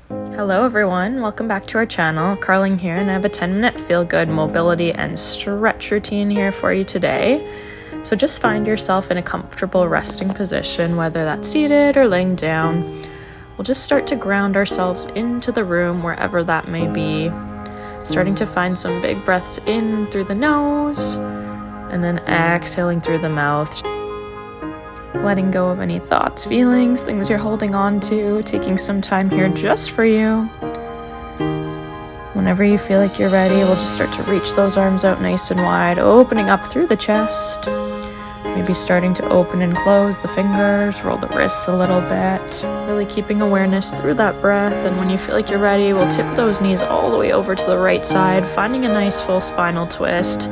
Hello everyone, welcome back to our channel. Carling here, and I have a 10-minute feel-good mobility and stretch routine here for you today. So just find yourself in a comfortable resting position, whether that's seated or laying down. We'll just start to ground ourselves into the room, wherever that may be. Starting to find some big breaths in through the nose, and then exhaling through the mouth. Letting go of any thoughts, feelings, things you're holding on to, taking some time here just for you. Whenever you feel like you're ready, we'll just start to reach those arms out nice and wide, opening up through the chest. Maybe starting to open and close the fingers, roll the wrists a little bit, really keeping awareness through that breath. And when you feel like you're ready, we'll tip those knees all the way over to the right side, finding a nice full spinal twist,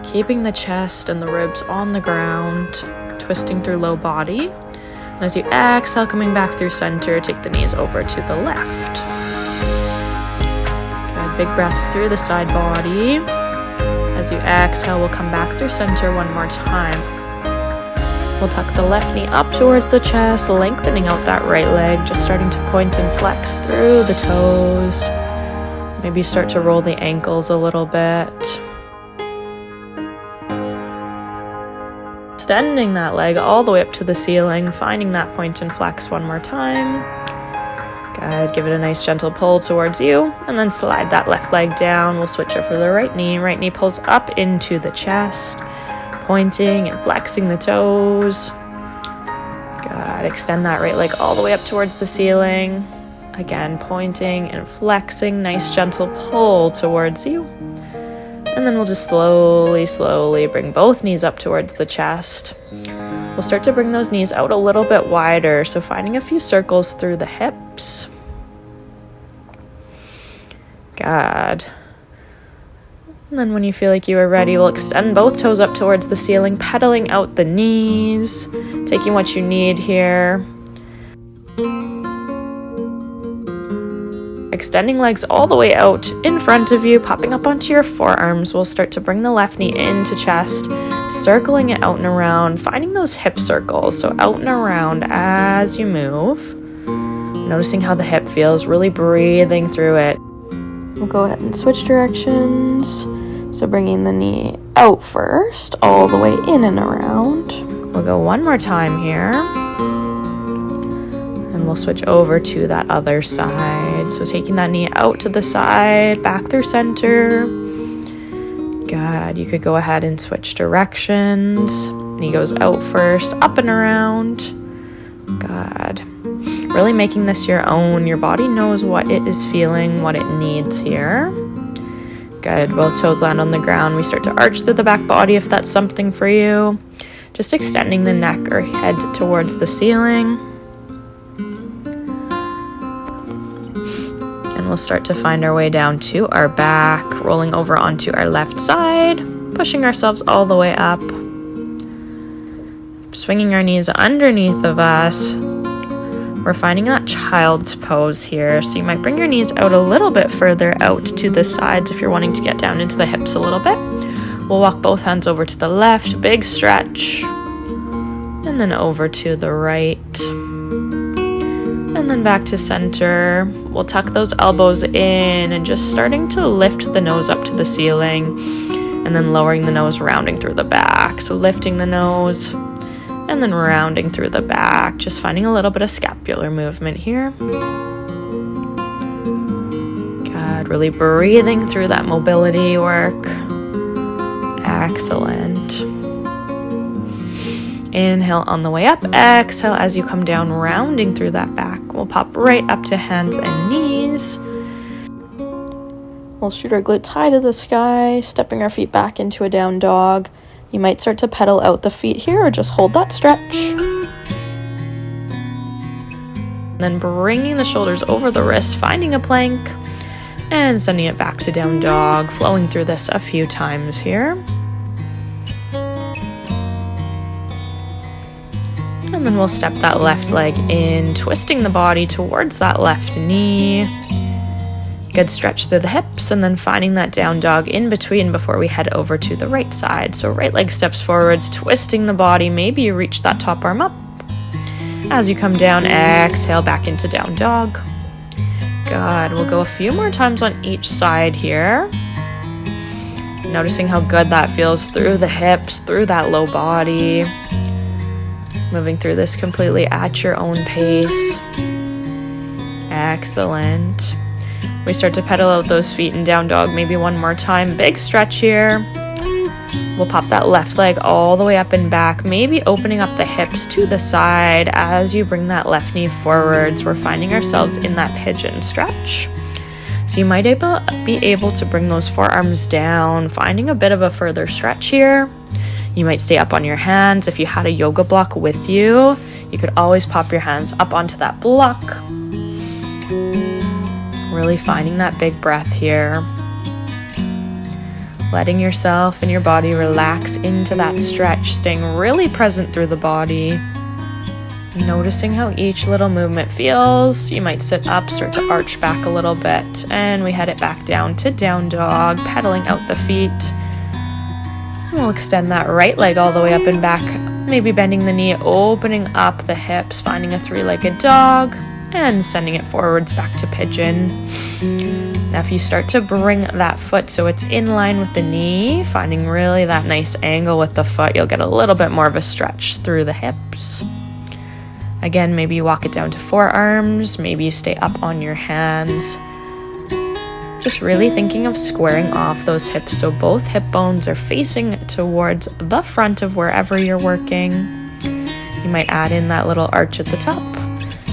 keeping the chest and the ribs on the ground, twisting through low body. And as you exhale, coming back through center, take the knees over to the left. Good, big breaths through the side body. As you exhale, we'll come back through center one more time. We'll tuck the left knee up towards the chest, lengthening out that right leg, just starting to point and flex through the toes. Maybe start to roll the ankles a little bit. Extending that leg all the way up to the ceiling, finding that point and flex one more time. Good, give it a nice gentle pull towards you, and then slide that left leg down. We'll switch it for the right knee. Right knee pulls up into the chest, pointing and flexing the toes. Good, extend that right leg all the way up towards the ceiling. Again, pointing and flexing, nice gentle pull towards you. And then we'll just slowly bring both knees up towards the chest. We'll start to bring those knees out a little bit wider, so finding a few circles through the hips. Good. And then when you feel like you are ready, we'll extend both toes up towards the ceiling, pedaling out the knees, taking what you need here. Extending legs all the way out in front of you, popping up onto your forearms. We'll start to bring the left knee into chest, circling it out and around, finding those hip circles, so out and around as you move. Noticing how the hip feels, really breathing through it. We'll go ahead and switch directions. So bringing the knee out first, all the way in and around. We'll go one more time here. And we'll switch over to that other side. So taking that knee out to the side, back through center. Good. You could go ahead and switch directions. Knee goes out first, up and around. Good. Really making this your own. Your body knows what it is feeling, what it needs here. Good. Both toes land on the ground. We start to arch through the back body if that's something for you. Just extending the neck or head towards the ceiling. And we'll start to find our way down to our back, rolling over onto our left side, pushing ourselves all the way up, swinging our knees underneath of us. We're finding that child's pose here, so you might bring your knees out a little bit further out to the sides if you're wanting to get down into the hips a little bit. We'll walk both hands over to the left, big stretch, and then over to the right. And then back to center. We'll tuck those elbows in and just starting to lift the nose up to the ceiling, and then lowering the nose, rounding through the back. So lifting the nose and then rounding through the back, just finding a little bit of scapular movement here. Good, really breathing through that mobility work. Excellent. Inhale on the way up, exhale as you come down, rounding through that back. We'll pop right up to hands and knees. We'll shoot our glutes high to the sky, stepping our feet back into a down dog. You might start to pedal out the feet here or just hold that stretch. And then bringing the shoulders over the wrists, finding a plank, and sending it back to down dog, flowing through this a few times here. And then we'll step that left leg in, twisting the body towards that left knee. Good stretch through the hips, and then finding that down dog in between before we head over to the right side. So right leg steps forwards, twisting the body. Maybe you reach that top arm up. As you come down, exhale back into down dog. Good. Good. We'll go a few more times on each side here. Noticing how good that feels through the hips, through that low body. Moving through this completely at your own pace. Excellent. We start to pedal out those feet in down dog maybe one more time. Big stretch here. We'll pop that left leg all the way up and back, maybe opening up the hips to the side as you bring that left knee forwards. We're finding ourselves in that pigeon stretch. So you might be able to bring those forearms down, finding a bit of a further stretch here. You might stay up on your hands. If you had a yoga block with you, you could always pop your hands up onto that block. Really finding that big breath here. Letting yourself and your body relax into that stretch, staying really present through the body. Noticing how each little movement feels. You might sit up, start to arch back a little bit, and we head it back down to down dog, pedaling out the feet. We'll extend that right leg all the way up and back, maybe bending the knee, opening up the hips, finding a three-legged dog, and sending it forwards back to pigeon. Now if you start to bring that foot so it's in line with the knee, finding really that nice angle with the foot, you'll get a little bit more of a stretch through the hips. Again, maybe you walk it down to forearms, maybe you stay up on your hands. Just really thinking of squaring off those hips so both hip bones are facing towards the front of wherever you're working. You might add in that little arch at the top.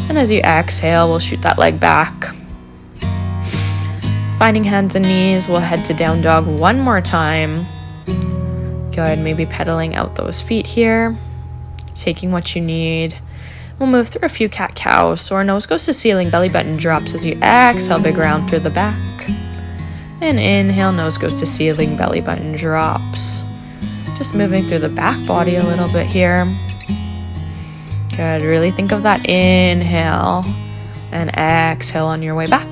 And as you exhale, we'll shoot that leg back. Finding hands and knees, we'll head to down dog one more time. Good, maybe pedaling out those feet here. Taking what you need. We'll move through a few cat-cows, so our nose goes to ceiling, belly button drops as you exhale, big round through the back. And inhale, nose goes to ceiling, belly button drops. Just moving through the back body a little bit here. Good, really think of that inhale and exhale on your way back.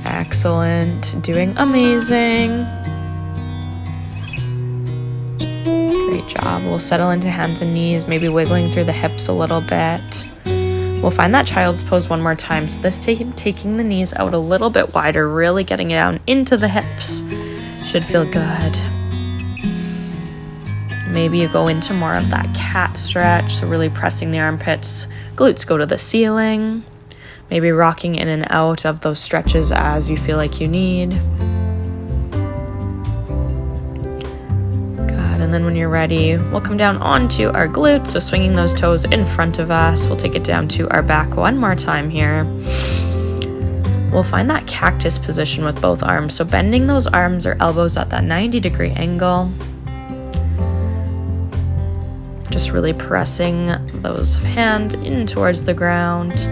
Excellent, doing amazing. Great job. We'll settle into hands and knees, maybe wiggling through the hips a little bit. We'll find that child's pose one more time. So this taking the knees out a little bit wider, really getting it down into the hips. Should feel good. Maybe you go into more of that cat stretch, so really pressing the armpits. Glutes go to the ceiling. Maybe rocking in and out of those stretches as you feel like you need. Good, and then when you're ready, we'll come down onto our glutes, so swinging those toes in front of us. We'll take it down to our back one more time here. We'll find that cactus position with both arms, so bending those arms or elbows at that 90-degree angle. Just really pressing those hands in towards the ground.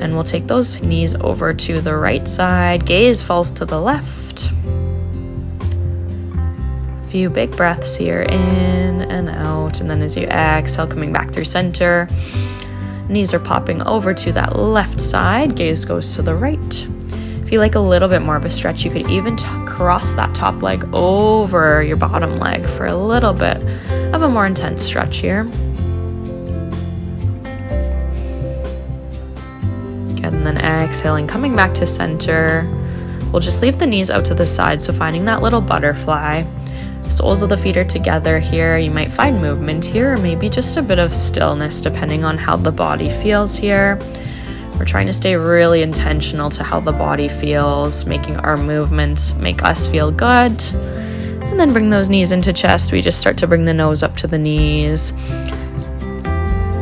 And we'll take those knees over to the right side. Gaze falls to the left. A few big breaths here, in and out. And then as you exhale, coming back through center. Knees are popping over to that left side. Gaze goes to the right. If you like a little bit more of a stretch, you could even cross that top leg over your bottom leg for a little bit of a more intense stretch here. Good, and then exhaling, coming back to center. We'll just leave the knees out to the side, so finding that little butterfly. Soles of the feet are together here. You might find movement here, or maybe just a bit of stillness depending on how the body feels here. We're trying to stay really intentional to how the body feels, making our movements make us feel good. And then bring those knees into chest. We just start to bring the nose up to the knees.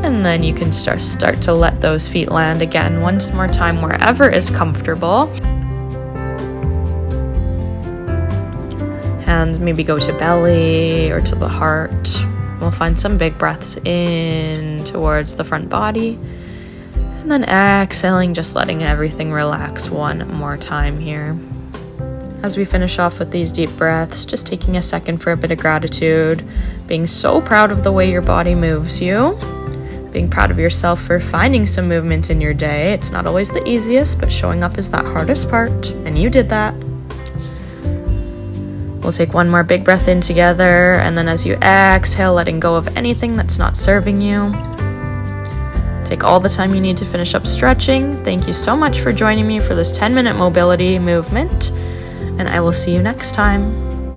And then you can start to let those feet land again one more time wherever is comfortable. Hands maybe go to belly or to the heart. We'll find some big breaths in towards the front body. And then exhaling, just letting everything relax one more time here. As we finish off with these deep breaths, just taking a second for a bit of gratitude, being so proud of the way your body moves you, being proud of yourself for finding some movement in your day. It's not always the easiest, but showing up is that hardest part, and you did that. We'll take one more big breath in together, and then as you exhale, letting go of anything that's not serving you. Take all the time you need to finish up stretching. Thank you so much for joining me for this 10-minute mobility movement, and I will see you next time.